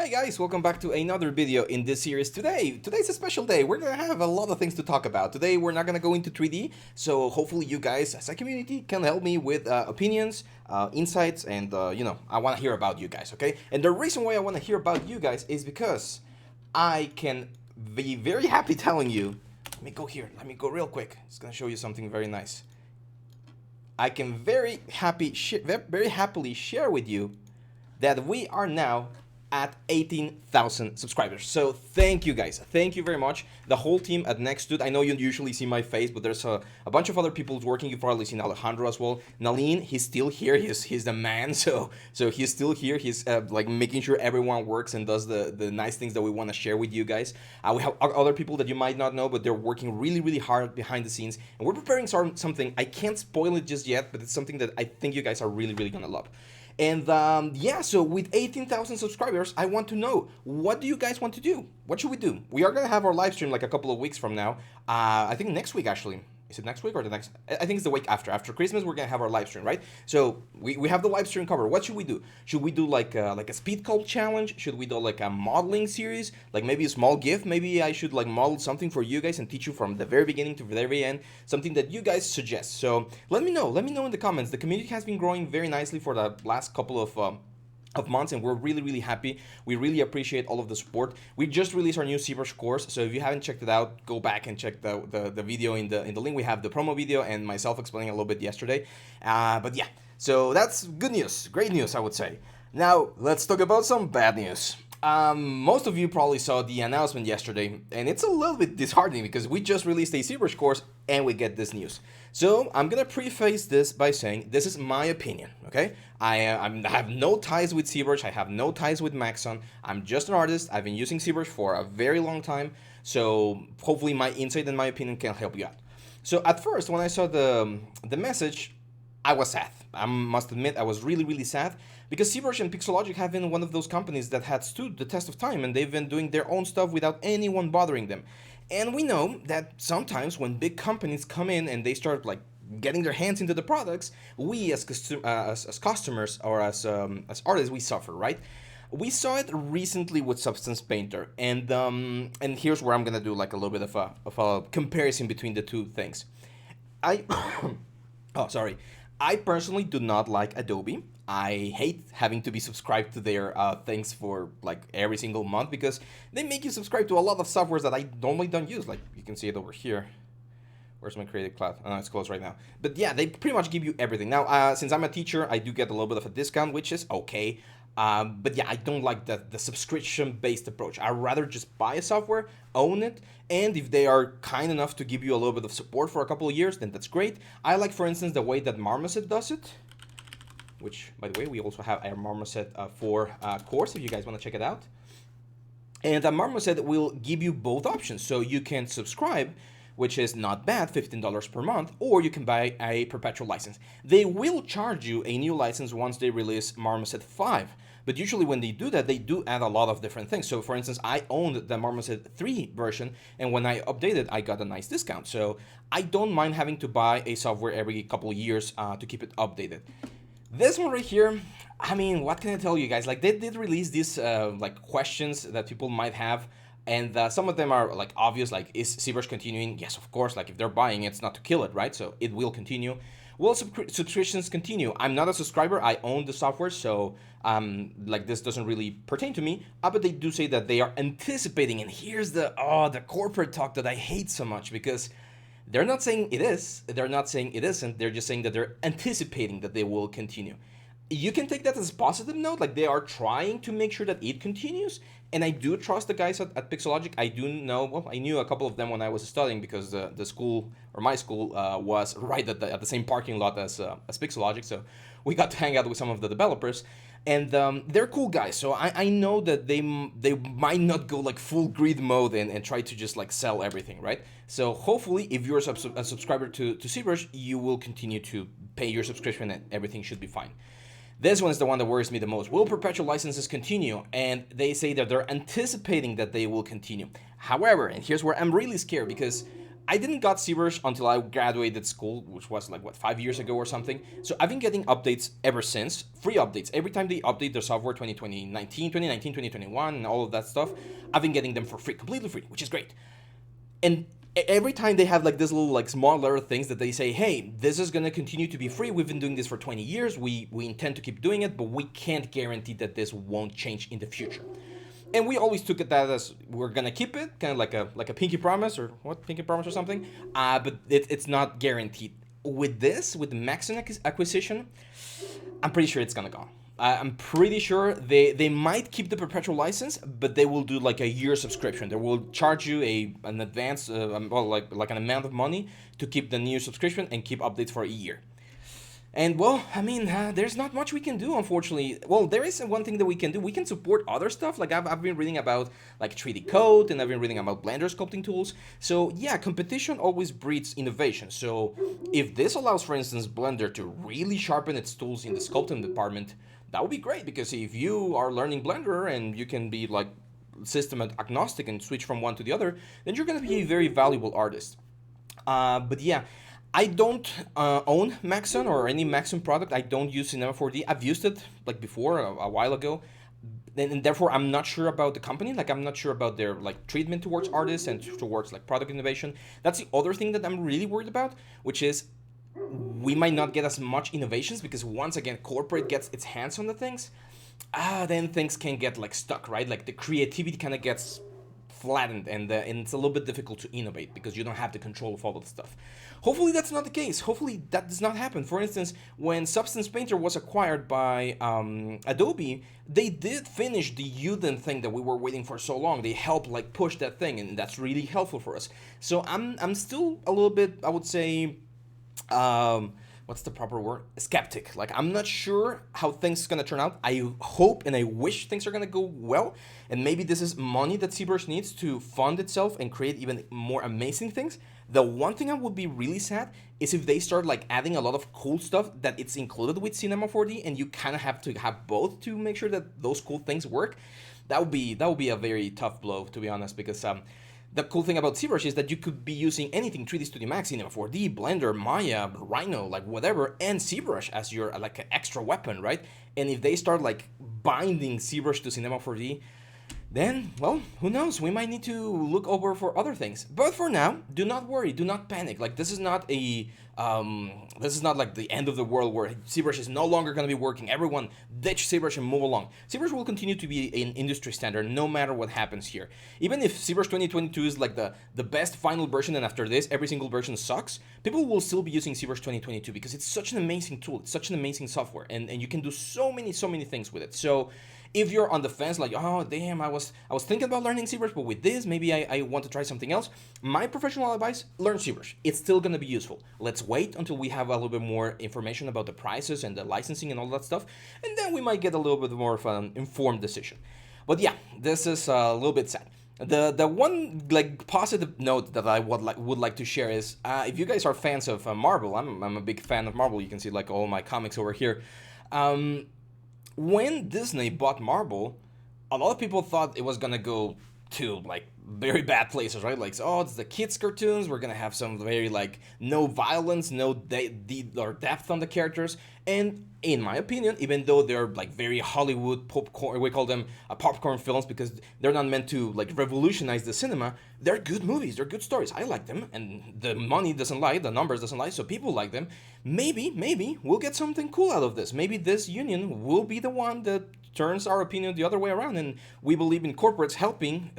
Hey guys, welcome back to another video in this series. Today's a special day. We're gonna have a lot of things to talk about. Today we're not gonna go into 3D, so hopefully you guys as a community can help me with opinions, insights, and I want to hear about you guys, okay? And the reason why I want to hear about you guys is because I can be very happy telling you. Let me go here. Let me go real quick. It's gonna show you something very nice. I can very happily share with you that we are now at 18,000 subscribers. So thank you guys. Thank you very much. The whole team at Nexttut. I know you usually see my face, but there's a bunch of other people working. You've probably seen Alejandro as well. Nalin, he's still here. He's the man. So he's still here. He's like making sure everyone works and does the nice things that we want to share with you guys. We have other people that you might not know, but they're working really hard behind the scenes. And we're preparing something. I can't spoil it just yet, but it's something that I think you guys are really gonna love. And yeah, so with 18,000 subscribers, I want to know, what do you guys want to do? What should we do? We are going to have our live stream like a couple of weeks from now. I think next week, actually. Is it next week or the next? I think it's the week after. After Christmas, we're going to have our live stream, right? So we have the live stream covered. What should we do? Should we do like a speed cult challenge? Should we do like a modeling series? Like maybe a small gift? Maybe I should like model something for you guys and teach you from the very beginning to the very end. Something that you guys suggest. So let me know. Let me know in the comments. The community has been growing very nicely for the last couple of months, and we're really happy. We really appreciate all of the support. We just released our new Zbrush course, so if you haven't checked it out, go back and check the video in the link. We have the promo video and myself explaining a little bit yesterday. But yeah, so that's good news, great news, I would say. Now let's talk about some bad news. Most of you probably saw the announcement yesterday, and it's a little bit disheartening because we just released a Zbrush course and we get this news. So I'm gonna preface this by saying this is my opinion, okay? I have no ties with Zbrush, I have no ties with Maxon. I'm just an artist. I've been using Zbrush for a very long time, so hopefully my insight and my opinion can help you out. So at first, when I saw the message, I was sad. I must admit, I was really sad because Zbrush and Pixologic have been one of those companies that had stood the test of time, and they've been doing their own stuff without anyone bothering them. And we know that sometimes when big companies come in and they start like getting their hands into the products, we as customers or as artists, we suffer, right? We saw it recently with Substance Painter, and here's where I'm gonna do like a little bit of a comparison between the two things. Oh, sorry. I personally do not like Adobe. I hate having to be subscribed to their things for like every single month because they make you subscribe to a lot of softwares that I normally don't use. Like you can see it over here. Where's my Creative Cloud? Oh, no, it's closed right now. But yeah, they pretty much give you everything. Now, since I'm a teacher, I do get a little bit of a discount, which is okay. But yeah, I don't like the subscription-based approach. I'd rather just buy a software, own it, and if they are kind enough to give you a little bit of support for a couple of years, then that's great. I like, for instance, the way that Marmoset does it, which, by the way, we also have our Marmoset 4 course if you guys want to check it out. And Marmoset will give you both options. So you can subscribe, which is not bad, $15 per month, or you can buy a perpetual license. They will charge you a new license once they release Marmoset 5. But usually when they do that, they do add a lot of different things. So for instance, I owned the Marmoset 3 version, and when I updated, I got a nice discount. So I don't mind having to buy a software every couple of years to keep it updated. This one right here, I mean, what can I tell you guys? Like they did release these like questions that people might have, and some of them are like obvious, like is Zbrush continuing? Yes, of course. Like if they're buying it, it's not to kill it, right? So it will continue. Will subscriptions continue? I'm not a subscriber. I own the software, so like this doesn't really pertain to me. But they do say that they are anticipating, and here's the corporate talk that I hate so much because they're not saying it is, they're not saying it isn't, they're just saying that they're anticipating that they will continue. You can take that as a positive note, like they are trying to make sure that it continues, and I do trust the guys at Pixologic. I do know, well, I knew a couple of them when I was studying because the school, or my school, was right at the same parking lot as Pixologic, so we got to hang out with some of the developers. And they're cool guys, so I know that they might not go like full greed mode and try to just like sell everything, right? So hopefully, if you're a subscriber to Zbrush, you will continue to pay your subscription and everything should be fine. This one is the one that worries me the most. Will perpetual licenses continue? And they say that they're anticipating that they will continue. However, and here's where I'm really scared because I didn't got Zbrush until I graduated school, which was like what 5 years ago or something. So I've been getting updates ever since, free updates. Every time they update their software, 2019, 2021, and all of that stuff, I've been getting them for free, completely free, which is great. And every time they have like this little like small letter things that they say, hey, this is going to continue to be free. We've been doing this for 20 years. We intend to keep doing it, but we can't guarantee that this won't change in the future. And we always took it that as we're gonna keep it, kind of like a pinky promise or what, pinky promise or something. But it's not guaranteed. With the Maxon acquisition, I'm pretty sure it's gonna go. I'm pretty sure they might keep the perpetual license, but they will do like a year subscription. They will charge you an advance, well, like an amount of money to keep the new subscription and keep updates for a year. And well, I mean, there's not much we can do, unfortunately. Well, there is one thing that we can do. We can support other stuff. Like I've been reading about like 3D code, and I've been reading about Blender sculpting tools. So yeah, competition always breeds innovation. So if this allows, for instance, Blender to really sharpen its tools in the sculpting department, that would be great. Because if you are learning Blender and you can be like system agnostic and switch from one to the other, then you're going to be a very valuable artist. But yeah. I don't own Maxon or any Maxon product. I don't use Cinema 4D. I've used it like before a while ago, and therefore I'm not sure about the company. Like I'm not sure about their like treatment towards artists and towards like product innovation. That's the other thing that I'm really worried about, which is we might not get as much innovations because once again corporate gets its hands on the things, then things can get like stuck, right? Like the creativity kind of gets flattened, and it's a little bit difficult to innovate because you don't have the control of all of the stuff. Hopefully that's not the case. Hopefully that does not happen. For instance, when Substance Painter was acquired by Adobe, they did finish the Udon thing that we were waiting for so long. They helped like push that thing, and that's really helpful for us. So I'm still a little bit, I would say, what's the proper word? Skeptic. Like I'm not sure how things are gonna turn out. I hope and I wish things are gonna go well, and maybe this is money that Zbrush needs to fund itself and create even more amazing things. The one thing I would be really sad is if they start like adding a lot of cool stuff that it's included with Cinema 4D, and you kind of have to have both to make sure that those cool things work. That would be a very tough blow, to be honest, because the cool thing about Zbrush is that you could be using anything 3D Studio Max, Cinema 4D, Blender, Maya, Rhino, like whatever, and Zbrush as your like an extra weapon, right? And if they start like binding Zbrush to Cinema 4D, then, well, who knows? We might need to look over for other things. But for now, do not worry, do not panic. Like this is not like the end of the world where Zbrush is no longer going to be working. Everyone ditch Zbrush and move along. Zbrush will continue to be an industry standard no matter what happens here. Even if Zbrush 2022 is like the best final version, and after this every single version sucks, people will still be using Zbrush 2022 because it's such an amazing tool. It's such an amazing software, and you can do so many things with it. So if you're on the fence, like, oh damn, I was thinking about learning Zbrush, but with this, maybe I want to try something else. My professional advice: learn Zbrush. It's still gonna be useful. Let's wait until we have a little bit more information about the prices and the licensing and all that stuff, and then we might get a little bit more of an informed decision. But yeah, this is a little bit sad. The one like positive note that I would like to share is if you guys are fans of Marvel, I'm a big fan of Marvel. You can see like all my comics over here. When Disney bought Marvel, a lot of people thought it was gonna go to like very bad places, right? Like, oh, it's the kids' cartoons. We're gonna have some very like no violence, no or depth on the characters. And in my opinion, even though they're like very Hollywood popcorn, we call them popcorn films because they're not meant to like revolutionize the cinema. They're good movies. They're good stories. I like them, and the money doesn't lie, the numbers doesn't lie, so people like them. Maybe we'll get something cool out of this. Maybe this union will be the one that turns our opinion the other way around, and we believe in corporates helping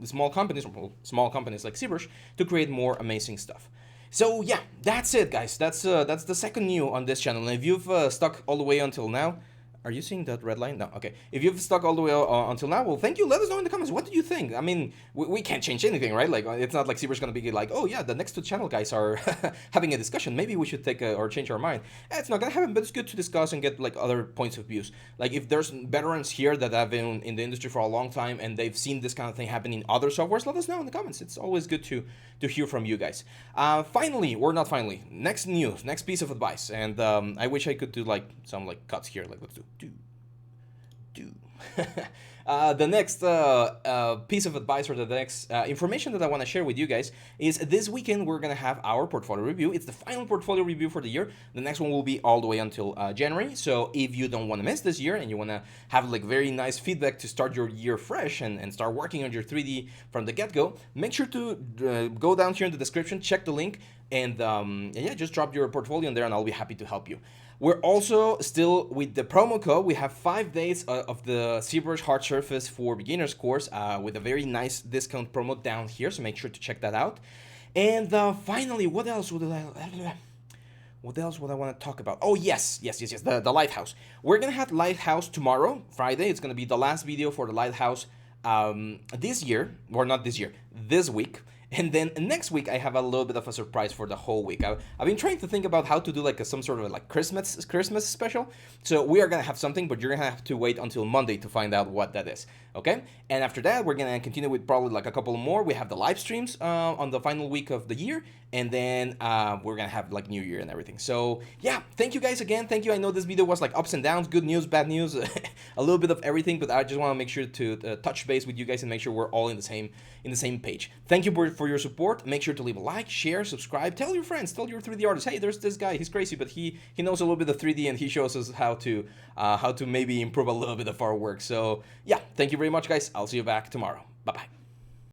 small companies like Zbrush to create more amazing stuff. So yeah, that's it, guys. That's the second new on this channel. And if you've stuck all the way until now, are you seeing that red line? No, okay. If you've stuck all the way until now, well, thank you. Let us know in the comments. What do you think? I mean, we can't change anything, right? Like, it's not like Zbrush gonna be like, oh yeah, the Nexttut channel guys are having a discussion. Maybe we should take or change our mind. It's not gonna happen, but it's good to discuss and get like other points of views. Like, if there's veterans here that have been in the industry for a long time and they've seen this kind of thing happen in other softwares, let us know in the comments. It's always good to hear from you guys. Finally, or not finally, next news, next piece of advice, and I wish I could do like some like cuts here. Like, let's do. The next piece of advice, or the next information that I want to share with you guys is this weekend we're gonna have our portfolio review. It's the final portfolio review for the year. The next one will be all the way until January. So if you don't want to miss this year and you want to have like very nice feedback to start your year fresh and start working on your 3D from the get-go, make sure to go down here in the description, check the link, and yeah, just drop your portfolio in there and I'll be happy to help you. We're also still with the promo code. We have 5 days of the Zbrush Hard Surface for Beginners course with a very nice discount promo down here, so make sure to check that out. And finally, what else would I want to talk about? Oh, yes, the Lighthouse. We're going to have Lighthouse tomorrow, Friday. It's going to be the last video for the Lighthouse this year, or not this year, this week. And then next week, I have a little bit of a surprise for the whole week. I've been trying to think about how to do like some sort of like Christmas special. So we are going to have something, but you're going to have to wait until Monday to find out what that is. Okay? And after that, we're going to continue with probably like a couple more. We have the live streams on the final week of the year. And then we're going to have like New Year and everything. So yeah, thank you guys again. Thank you. I know this video was like ups and downs, good news, bad news, a little bit of everything. But I just want to make sure to touch base with you guys and make sure we're all in the same page. Thank you for your support. Make sure to leave a like, share, subscribe, tell your friends, tell your 3D artists, hey, there's this guy, he's crazy, but he knows a little bit of 3D and he shows us how to maybe improve a little bit of our work. So yeah, thank you very much, guys. I'll see you back tomorrow. Bye-bye.